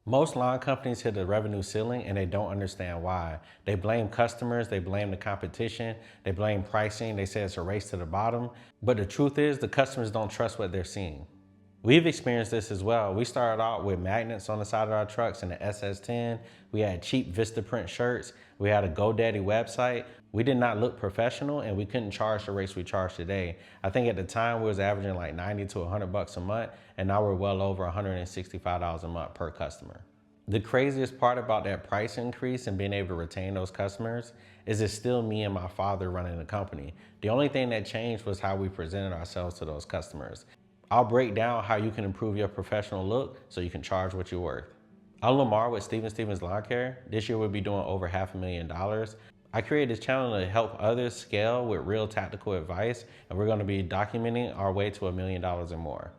Most lawn companies hit the revenue ceiling and they don't understand why. They blame customers, they blame the competition, they blame pricing, they say it's a race to the bottom. But the truth is, the customers don't trust what they're seeing. We've experienced this as well. We started out with magnets on the side of our trucks and the SS10. We had cheap Vistaprint shirts. We had a GoDaddy website. We did not look professional and we couldn't charge the rates we charge today. I think at the time we was averaging like 90 to 100 bucks a month, and now we're well over $165 a month per customer. The craziest part about that price increase and being able to retain those customers is it's still me and my father running the company. The only thing that changed was how we presented ourselves to those customers. I'll break down how you can improve your professional look so you can charge what you're worth. I'm Lamar with Stevens Lawn Care. This year we'll be doing over $500,000. I created this channel to help others scale with real tactical advice, and we're going to be documenting our way to $1 million or more.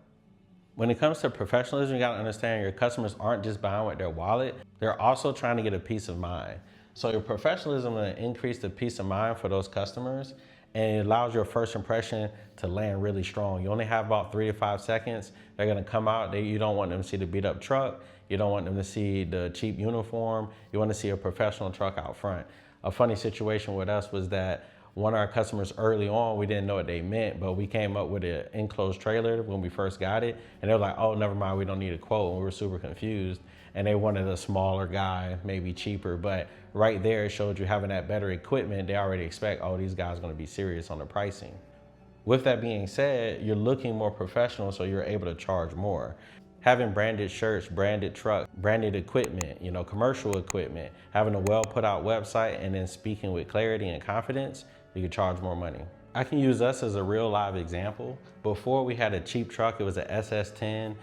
When it comes to professionalism, you gotta understand your customers aren't just buying with their wallet, they're also trying to get a peace of mind. So your professionalism will increase the peace of mind for those customers, and it allows your first impression to land really strong. You only have about 3 to 5 seconds. They're gonna come out, you don't want them to see the beat up truck, you don't want them to see the cheap uniform, you wanna see a professional truck out front. A funny situation with us was that one of our customers early on, we didn't know what they meant, but we came up with an enclosed trailer when we first got it. And they were like, oh, never mind, we don't need a quote. And we were super confused. And they wanted a smaller guy, maybe cheaper. But right there, it showed you having that better equipment. They already expect, oh, these guys are gonna be serious on the pricing. With that being said, you're looking more professional, so you're able to charge more. Having branded shirts, branded trucks, branded equipment, commercial equipment, having a well put out website, and then speaking with clarity and confidence, you can charge more money. I can use us as a real live example. Before we had a cheap truck, it was an SS10.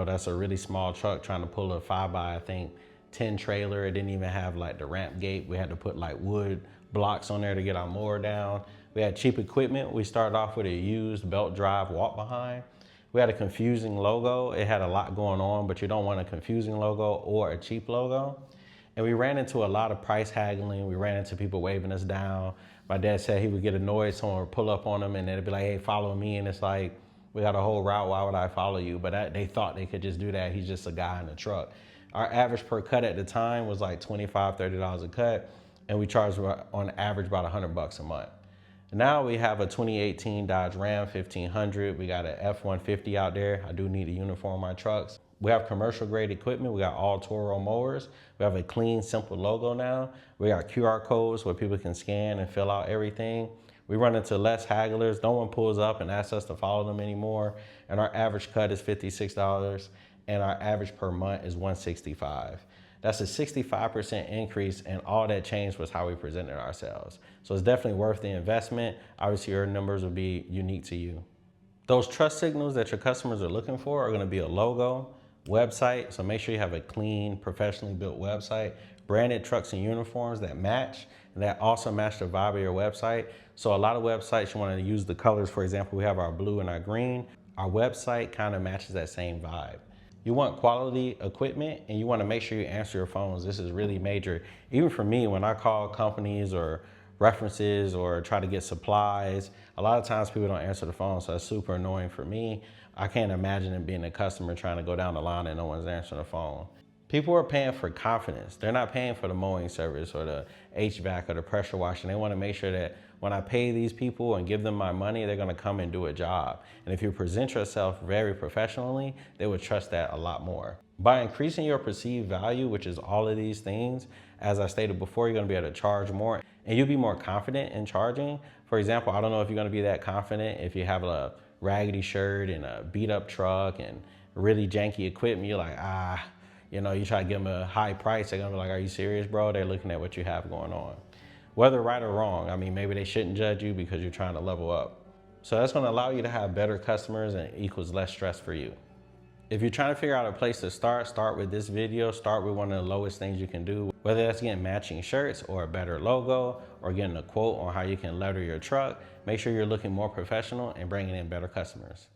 That's a really small truck trying to pull a 5 by, I think, 10 trailer. It didn't even have like the ramp gate. We had to put like wood blocks on there to get our mower down. We had cheap equipment. We started off with a used belt drive walk behind. We had a confusing logo. It had a lot going on, but you don't want a confusing logo or a cheap logo. And we ran into a lot of price haggling. We ran into people waving us down. My dad said he would get annoyed, someone would pull up on him and they'd be like, hey, follow me. And it's like, we got a whole route, why would I follow you? But they thought they could just do that. He's just a guy in a truck. Our average per cut at the time was like $25, $30 a cut. And we charged on average about 100 bucks a month. Now we have a 2018 Dodge Ram 1500. We got an F-150 out there. I do need a uniform on my trucks. We have commercial grade equipment. We got all Toro mowers. We have a clean, simple logo now. We got QR codes where people can scan and fill out everything. We run into less hagglers. No one pulls up and asks us to follow them anymore. And our average cut is $56 and our average per month is $165. That's a 65% increase, and all that changed was how we presented ourselves. So it's definitely worth the investment. Obviously your numbers will be unique to you. Those trust signals that your customers are looking for are gonna be a logo, website, so make sure you have a clean, professionally built website, branded trucks and uniforms that match, and that also match the vibe of your website. So a lot of websites, you wanna use the colors. For example, we have our blue and our green. Our website kind of matches that same vibe. You want quality equipment and you want to make sure you answer your phones. This is really major. Even for me, when I call companies or references or try to get supplies, a lot of times people don't answer the phone, so that's super annoying for me. I can't imagine it being a customer trying to go down the line and no one's answering the phone. People are paying for confidence. They're not paying for the mowing service or the HVAC or the pressure washing. They want to make sure that when I pay these people and give them my money, they're going to come and do a job. And if you present yourself very professionally, they would trust that a lot more. By increasing your perceived value, which is all of these things, as I stated before, you're going to be able to charge more and you'll be more confident in charging. For example, I don't know if you're going to be that confident if you have a raggedy shirt and a beat up truck and really janky equipment. You're like, you try to give them a high price, they're gonna be like, are you serious, bro? They're looking at what you have going on. Whether right or wrong, maybe they shouldn't judge you because you're trying to level up. So that's gonna allow you to have better customers and equals less stress for you. If you're trying to figure out a place to start with this video. Start with one of the lowest things you can do, whether that's getting matching shirts or a better logo or getting a quote on how you can letter your truck. Make sure you're looking more professional and bringing in better customers.